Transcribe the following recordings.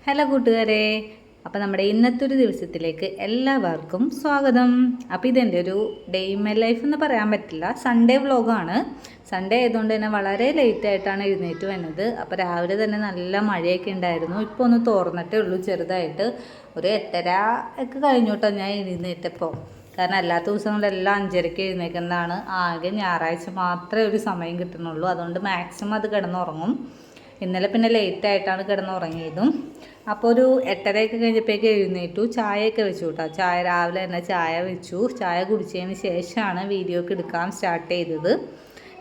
Hello കൂട്ടുകാരെ, അപ്പോൾ നമ്മുടെ ഇന്നത്തെ ഒരു ദിവസത്തിലേക്ക് എല്ലാവർക്കും സ്വാഗതം. അപ്പോൾ ഇതെൻ്റെ ഒരു ഡേ ഇൻ മൈ ലൈഫ് എന്ന് പറയാൻ പറ്റില്ല, സൺഡേ വ്ളോഗാണ്. സൺഡേ ആയതുകൊണ്ട് തന്നെ വളരെ ലേറ്റായിട്ടാണ് എഴുന്നേറ്റ് വന്നത്. അപ്പോൾ രാവിലെ തന്നെ നല്ല മഴയൊക്കെ ഉണ്ടായിരുന്നു. ഇപ്പോൾ ഒന്ന് തോർന്നിട്ടേ ഉള്ളൂ ചെറുതായിട്ട്. ഒരു 8:30 ഒക്കെ കഴിഞ്ഞു കേട്ടോ ഞാൻ എഴുന്നേറ്റപ്പോൾ. കാരണം അല്ലാത്ത ദിവസങ്ങളിലെല്ലാം 5:30 എഴുന്നേക്കുന്നതാണ്. ആകെ ഞായറാഴ്ച മാത്രമേ ഒരു സമയം കിട്ടുന്നുള്ളൂ. അതുകൊണ്ട് മാക്സിമം അത് കിടന്നുറങ്ങും. ഇന്നലെ പിന്നെ ലേറ്റായിട്ടാണ് കിടന്നുറങ്ങിയതും. അപ്പോൾ ഒരു 8:30 കഴിഞ്ഞപ്പോഴേക്ക് എഴുന്നേറ്റു. ചായയൊക്കെ വെച്ചു കേട്ടോ. ചായ രാവിലെ തന്നെ ചായ വെച്ചു. ചായ കുടിച്ചതിന് ശേഷമാണ് വീഡിയോ ഒക്കെ എടുക്കാൻ സ്റ്റാർട്ട് ചെയ്തത്.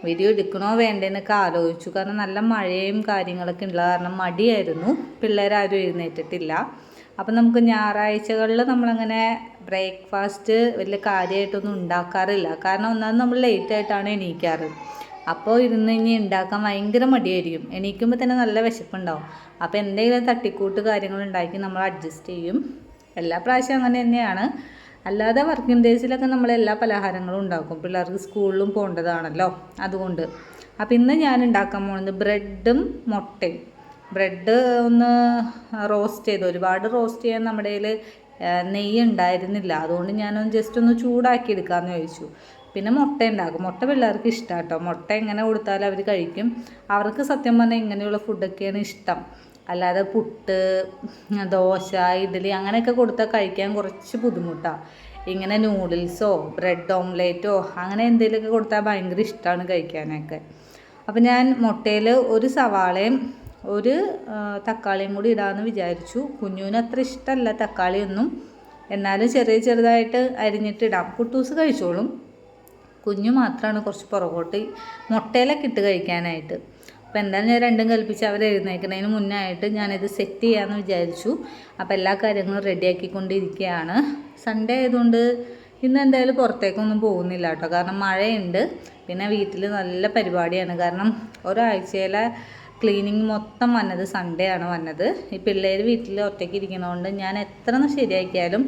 വീഡിയോ എടുക്കണോ വേണ്ടേന്നൊക്കെ ആലോചിച്ചു. കാരണം നല്ല മഴയും കാര്യങ്ങളൊക്കെ ഉള്ള കാരണം മടിയായിരുന്നു. പിള്ളേരാരും എഴുന്നേറ്റിട്ടില്ല. അപ്പം നമുക്ക് ഞായറാഴ്ചകളിൽ നമ്മളങ്ങനെ ബ്രേക്ക്ഫാസ്റ്റ് വലിയ കാര്യമായിട്ടൊന്നും ഉണ്ടാക്കാറില്ല. കാരണം ഒന്നാമത് നമ്മൾ ലേറ്റായിട്ടാണ് എണീക്കാറ്. അപ്പോൾ ഇരുന്ന് ഇനി ഉണ്ടാക്കാൻ ഭയങ്കര മടിയായിരിക്കും. എണീക്കുമ്പോൾ തന്നെ നല്ല വിശപ്പുണ്ടാവും. അപ്പോൾ എന്തെങ്കിലും തട്ടിക്കൂട്ട് കാര്യങ്ങൾ ഉണ്ടാക്കി നമ്മൾ അഡ്ജസ്റ്റ് ചെയ്യും. എല്ലാ പ്രാവശ്യവും അങ്ങനെ തന്നെയാണ്. അല്ലാതെ വർക്കിംഗ് ഡേയ്സിലൊക്കെ നമ്മൾ എല്ലാ പലഹാരങ്ങളും ഉണ്ടാക്കും. പിള്ളേർക്ക് സ്കൂളിലും പോകേണ്ടതാണല്ലോ, അതുകൊണ്ട്. അപ്പോൾ ഇന്ന് ഞാൻ ഉണ്ടാക്കാൻ പോകുന്നത് ബ്രെഡും മുട്ടയും. ബ്രെഡ് ഒന്ന് റോസ്റ്റ് ചെയ്ത്, ഒരുപാട് റോസ്റ്റ് ചെയ്യാൻ നമ്മുടെ കയ്യിൽ നെയ്യ് ഉണ്ടായിരുന്നില്ല. അതുകൊണ്ട് ഞാനൊന്ന് ജസ്റ്റ് ഒന്ന് ചൂടാക്കി എടുക്കാമെന്ന് ചോദിച്ചു. പിന്നെ മുട്ട ഉണ്ടാക്കും. മുട്ട പിള്ളേർക്ക് ഇഷ്ടമാണ് കേട്ടോ. മുട്ട എങ്ങനെ കൊടുത്താലും അവർ കഴിക്കും. അവർക്ക് സത്യം പറഞ്ഞാൽ ഇങ്ങനെയുള്ള ഫുഡൊക്കെയാണ് ഇഷ്ടം. അല്ലാതെ പുട്ട്, ദോശ, ഇഡ്ഡലി അങ്ങനെയൊക്കെ കൊടുത്താൽ കഴിക്കാൻ കുറച്ച് ബുദ്ധിമുട്ടാണ്. ഇങ്ങനെ നൂഡിൽസോ ബ്രെഡ് ഓംലേറ്റോ അങ്ങനെ എന്തെങ്കിലുമൊക്കെ കൊടുത്താൽ ഭയങ്കര ഇഷ്ടമാണ് കഴിക്കാനൊക്കെ. അപ്പം ഞാൻ മുട്ടയിൽ ഒരു സവാളയും ഒരു തക്കാളിയും കൂടി ഇടാമെന്ന് വിചാരിച്ചു. കുഞ്ഞുവിന് അത്ര ഇഷ്ടമല്ല തക്കാളിയൊന്നും. എന്നാലും ചെറുതായിട്ട് അരിഞ്ഞിട്ടിടാം. കുട്ടൂസ് കഴിച്ചോളും. കുഞ്ഞു മാത്രമാണ് കുറച്ച് പുറകോട്ട് മുട്ടയിലൊക്കെ ഇട്ട് കഴിക്കാനായിട്ട്. അപ്പോൾ എന്തായാലും ഞാൻ രണ്ടും കൽപ്പിച്ച് അവർ എഴുന്നേൽക്കുന്നതിന് മുന്നായിട്ട് ഞാനിത് സെറ്റ് ചെയ്യാമെന്ന് വിചാരിച്ചു. അപ്പോൾ എല്ലാ കാര്യങ്ങളും റെഡിയാക്കിക്കൊണ്ടിരിക്കുകയാണ്. സൺഡേ ആയതുകൊണ്ട് ഇന്ന് എന്തായാലും പുറത്തേക്കൊന്നും പോകുന്നില്ല കേട്ടോ. കാരണം മഴയുണ്ട്. പിന്നെ വീട്ടിൽ നല്ല പരിപാടിയാണ്. കാരണം ഒരാഴ്ചയിലെ ക്ലീനിങ് മൊത്തം വന്നത് സൺഡേ ആണ് വന്നത്. ഈ പിള്ളേർ വീട്ടിൽ ഒറ്റയ്ക്ക് ഇരിക്കുന്നതുകൊണ്ട് ഞാൻ എത്ര ശരിയാക്കിയാലും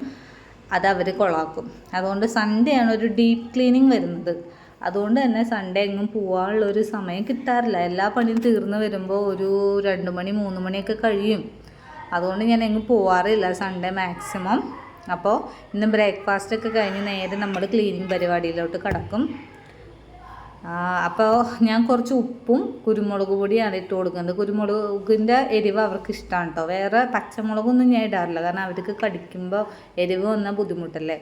അത് അവർ കൊളാക്കും. അതുകൊണ്ട് സൺഡേ ആണ് ഒരു ഡീപ്പ് ക്ലീനിങ് വരുന്നത്. അതുകൊണ്ട് തന്നെ സൺഡേ എങ്ങും പോകാനുള്ളൊരു സമയം കിട്ടാറില്ല. എല്ലാ പണിയും തീർന്ന് വരുമ്പോൾ ഒരു 2 മണി 3 മണിയൊക്കെ കഴിയും. അതുകൊണ്ട് ഞാൻ എങ്ങും പോകാറില്ല സൺഡേ മാക്സിമം. അപ്പോൾ ഇന്ന് ബ്രേക്ക്ഫാസ്റ്റൊക്കെ കഴിഞ്ഞ് നേരെ നമ്മൾ ക്ലീനിങ് പരിപാടിയിലോട്ട് കടക്കും. അപ്പോൾ ഞാൻ കുറച്ച് ഉപ്പും കുരുമുളക് പൊടിയാണ് ഇട്ട് കൊടുക്കുന്നത്. കുരുമുളകിൻ്റെ എരിവ് അവർക്ക് ഇഷ്ടമാണ് കേട്ടോ. വേറെ പച്ചമുളകൊന്നും ഞാൻ ഇടാറില്ല. കാരണം അവർക്ക് കടിക്കുമ്പോൾ എരിവ് വന്നാൽ ബുദ്ധിമുട്ടല്ലേ.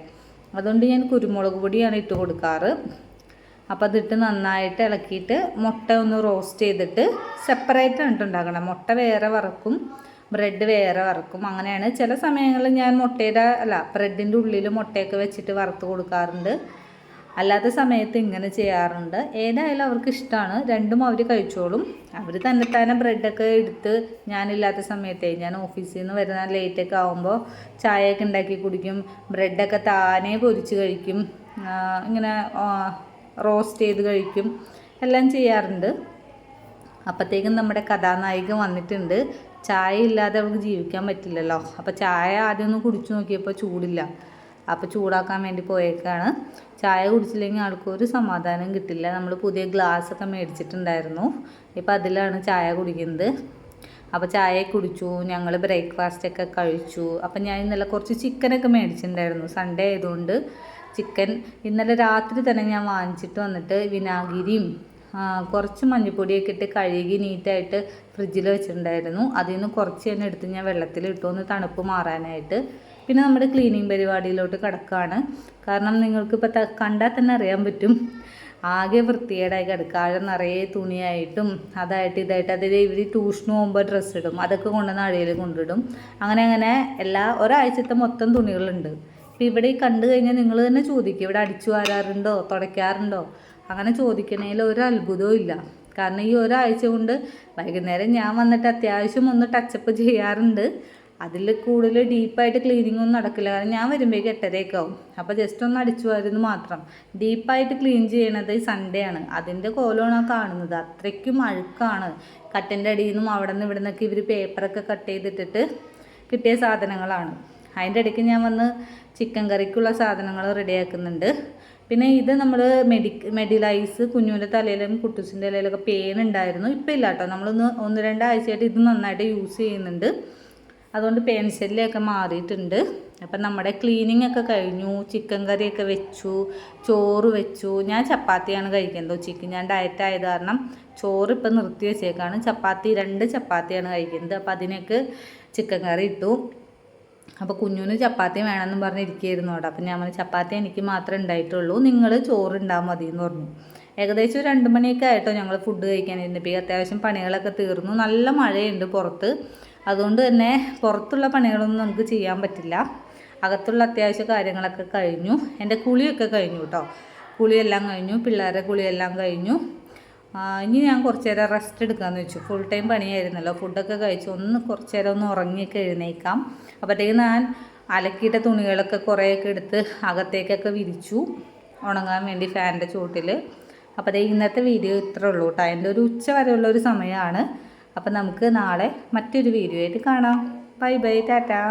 അതുകൊണ്ട് ഞാൻ കുരുമുളക് പൊടിയാണ് ഇട്ട് കൊടുക്കാറ്. അപ്പോൾ അതിട്ട് നന്നായിട്ട് ഇളക്കിയിട്ട് മുട്ട ഒന്ന് റോസ്റ്റ് ചെയ്തിട്ട് സെപ്പറേറ്റ് ആണ് ഉണ്ടാക്കണം. മുട്ട വേറെ വറക്കും, ബ്രെഡ് വേറെ വറക്കും. അങ്ങനെയാണ്. ചില സമയങ്ങളിൽ ഞാൻ ബ്രെഡിൻ്റെ ഉള്ളിൽ മുട്ടയൊക്കെ വെച്ചിട്ട് വറുത്ത് കൊടുക്കാറുണ്ട്. അല്ലാത്ത സമയത്ത് ഇങ്ങനെ ചെയ്യാറുണ്ട്. ഏതായാലും അവർക്ക് ഇഷ്ടമാണ്. രണ്ടും അവർ കഴിച്ചോളും. അവർ തന്നെ ബ്രെഡൊക്കെ എടുത്ത് ഞാനില്ലാത്ത സമയത്തേ, ഞാൻ ഓഫീസിൽ നിന്ന് വരുന്ന ലേറ്റൊക്കെ ആകുമ്പോൾ ചായയൊക്കെ ഉണ്ടാക്കി കുടിക്കും. ബ്രെഡൊക്കെ താനേ പൊരിച്ച് കഴിക്കും. ഇങ്ങനെ റോസ്റ്റ് ചെയ്ത് കഴിക്കും. എല്ലാം ചെയ്യാറുണ്ട്. അപ്പോഴത്തേക്കും നമ്മുടെ കഥാനായിക വന്നിട്ടുണ്ട്. ചായ ഇല്ലാതെ അവർക്ക് ജീവിക്കാൻ പറ്റില്ലല്ലോ. അപ്പോൾ ചായ ആദ്യം ഒന്ന് കുടിച്ചു നോക്കിയപ്പോൾ ചൂടില്ല. അപ്പോൾ ചൂടാക്കാൻ വേണ്ടി പോയേക്കാണ്. ചായ കുടിച്ചില്ലെങ്കിൽ ആൾക്കൊരു സമാധാനം കിട്ടില്ല. നമ്മൾ പുതിയ ഗ്ലാസ്സൊക്കെ മേടിച്ചിട്ടുണ്ടായിരുന്നു. ഇപ്പോൾ അതിലാണ് ചായ കുടിക്കുന്നത്. അപ്പോൾ ചായ കുടിച്ചു. ഞങ്ങൾ ബ്രേക്ക്ഫാസ്റ്റൊക്കെ കഴിച്ചു. അപ്പം ഞാൻ ഇന്നലെ കുറച്ച് ചിക്കനൊക്കെ മേടിച്ചിട്ടുണ്ടായിരുന്നു. സൺഡേ ആയതുകൊണ്ട് ചിക്കൻ ഇന്നലെ രാത്രി തന്നെ ഞാൻ വാങ്ങിച്ചിട്ട് വന്നിട്ട് വിനാഗിരിയും കുറച്ച് മഞ്ഞൾപ്പൊടിയൊക്കെ ഇട്ട് കഴുകി നീറ്റായിട്ട് ഫ്രിഡ്ജിൽ വെച്ചിട്ടുണ്ടായിരുന്നു. അതിൽ നിന്ന് കുറച്ച് തന്നെ എടുത്ത് ഞാൻ വെള്ളത്തിലിട്ടു ഒന്ന് തണുപ്പ് മാറാനായിട്ട്. പിന്നെ നമ്മുടെ ക്ലീനിങ് പരിപാടിയിലോട്ട് കിടക്കുകയാണ്. കാരണം നിങ്ങൾക്കിപ്പോൾ കണ്ടാൽ തന്നെ അറിയാൻ പറ്റും. ആകെ വൃത്തികേടായി കിടക്കുക. ആഴ നിറയെ തുണിയായിട്ടും ഇതായിട്ട് അതിൽ ഇവർ ട്യൂഷന് പോകുമ്പോൾ ഡ്രസ്സ് ഇടും. അതൊക്കെ കൊണ്ടുവന്ന് അഴയിൽ കൊണ്ടിടും. അങ്ങനെ ഒരാഴ്ചത്തെ മൊത്തം തുണികളുണ്ട്. ഇപ്പോൾ ഇവിടെ കണ്ടു കഴിഞ്ഞാൽ നിങ്ങൾ തന്നെ ചോദിക്കും, ഇവിടെ അടിച്ചു വാരാറുണ്ടോ തുടയ്ക്കാറുണ്ടോ? അങ്ങനെ ചോദിക്കണേൽ ഒരു അത്ഭുതവും ഇല്ല. കാരണം ഈ ഒരാഴ്ച കൊണ്ട് വൈകുന്നേരം ഞാൻ വന്നിട്ട് അത്യാവശ്യം ഒന്ന് ടച്ചപ്പ് ചെയ്യാറുണ്ട്. അതിൽ കൂടുതൽ ഡീപ്പായിട്ട് ക്ലീനിങ് ഒന്നും നടക്കില്ല. കാരണം ഞാൻ വരുമ്പോഴേക്ക് 8:30 ആവും. അപ്പോൾ ജസ്റ്റ് ഒന്ന് അടിച്ചു വരുന്നത് മാത്രം. ഡീപ്പായിട്ട് ക്ലീൻ ചെയ്യണത് സൺഡേ ആണ്. അതിൻ്റെ കോലമാണ് കാണുന്നത്. അത്രയ്ക്കും അഴുക്കാണ്. കട്ടിൻ്റെ അടിയിൽ നിന്നും അവിടെ നിന്ന് ഇവിടെ നിന്നൊക്കെ ഇവർ പേപ്പറൊക്കെ കട്ട് ചെയ്തിട്ടിട്ട് കിട്ടിയ സാധനങ്ങളാണ്. അതിൻ്റെ ഇടയ്ക്ക് ഞാൻ വന്ന് ചിക്കൻ കറിക്കുള്ള സാധനങ്ങൾ റെഡിയാക്കുന്നുണ്ട്. പിന്നെ ഇത് നമ്മൾ മെഡിലൈസ് കുഞ്ഞുവിൻ്റെ തലയിലും കുട്ടൂസിൻ്റെ തലയിലൊക്കെ പെയിൻ ഉണ്ടായിരുന്നു. ഇപ്പം ഇല്ല കേട്ടോ. നമ്മളൊന്ന് 1-2 ആഴ്ചയായിട്ട് ഇത് നന്നായിട്ട് യൂസ് ചെയ്യുന്നുണ്ട്. അതുകൊണ്ട് പേൻ ശല്യമൊക്കെ മാറിയിട്ടുണ്ട്. അപ്പം നമ്മുടെ ക്ലീനിങ് ഒക്കെ കഴിഞ്ഞു. ചിക്കൻ കറിയൊക്കെ വെച്ചു, ചോറ് വെച്ചു. ഞാൻ ചപ്പാത്തിയാണ് കഴിക്കുന്നത് ഉച്ചയ്ക്ക്. ഞാൻ ഡയറ്റ് ആയത് കാരണം ചോറ് ഇപ്പം നിർത്തി വെച്ചേക്കാണ്. 2 ചപ്പാത്തിയാണ് കഴിക്കുന്നത്. അപ്പം അതിനൊക്കെ ചിക്കൻ കറി ഇട്ടു. അപ്പോൾ കുഞ്ഞുന് ചപ്പാത്തി വേണമെന്ന് പറഞ്ഞിരിക്കുകയായിരുന്നു അവിടെ. അപ്പം ഞാൻ പറഞ്ഞു ചപ്പാത്തി എനിക്ക് മാത്രമേ ഉണ്ടായിട്ടുള്ളൂ, നിങ്ങൾ ചോറ് ഉണ്ടാകാൻ മതി എന്ന് പറഞ്ഞു. ഏകദേശം 2 മണിയൊക്കെ ആയിട്ടോ ഞങ്ങൾ ഫുഡ് കഴിക്കാനിരുന്നപ്പോൾ. അത്യാവശ്യം പണികളൊക്കെ തീർന്നു. നല്ല മഴയുണ്ട് പുറത്ത്, അതുകൊണ്ട് തന്നെ പുറത്തുള്ള പണികളൊന്നും നമുക്ക് ചെയ്യാൻ പറ്റില്ല. അകത്തുള്ള അത്യാവശ്യ കാര്യങ്ങളൊക്കെ കഴിഞ്ഞു. എൻ്റെ കുളിയൊക്കെ കഴിഞ്ഞു കേട്ടോ. കുളിയെല്ലാം കഴിഞ്ഞു, പിള്ളേരുടെ കുളിയെല്ലാം കഴിഞ്ഞു. ഇനി ഞാൻ കുറച്ച് നേരം റെസ്റ്റ് എടുക്കാമെന്ന് വെച്ചു. ഫുൾ ടൈം പണിയായിരുന്നല്ലോ. ഫുഡൊക്കെ കഴിച്ചു കുറച്ച് നേരം ഒന്ന് ഉറങ്ങിയൊക്കെ എഴുന്നേക്കാം. അപ്പോഴത്തേക്ക് ഞാൻ അലക്കിയിട്ട തുണികളൊക്കെ കുറേയൊക്കെ എടുത്ത് അകത്തേക്കൊക്കെ വിരിച്ചു ഉണങ്ങാൻ വേണ്ടി ഫാനിൻ്റെ ചുവട്ടിൽ. അപ്പോൾ ഇന്നത്തെ വീഡിയോ ഇത്രേ ഉള്ളൂ കേട്ടോ. എൻ്റെ ഒരു ഉച്ച വരെയുള്ളൊരു സമയമാണ്. അപ്പം നമുക്ക് നാളെ മറ്റൊരു വീഡിയോ ആയിട്ട് കാണാം. Bye bye, Tata.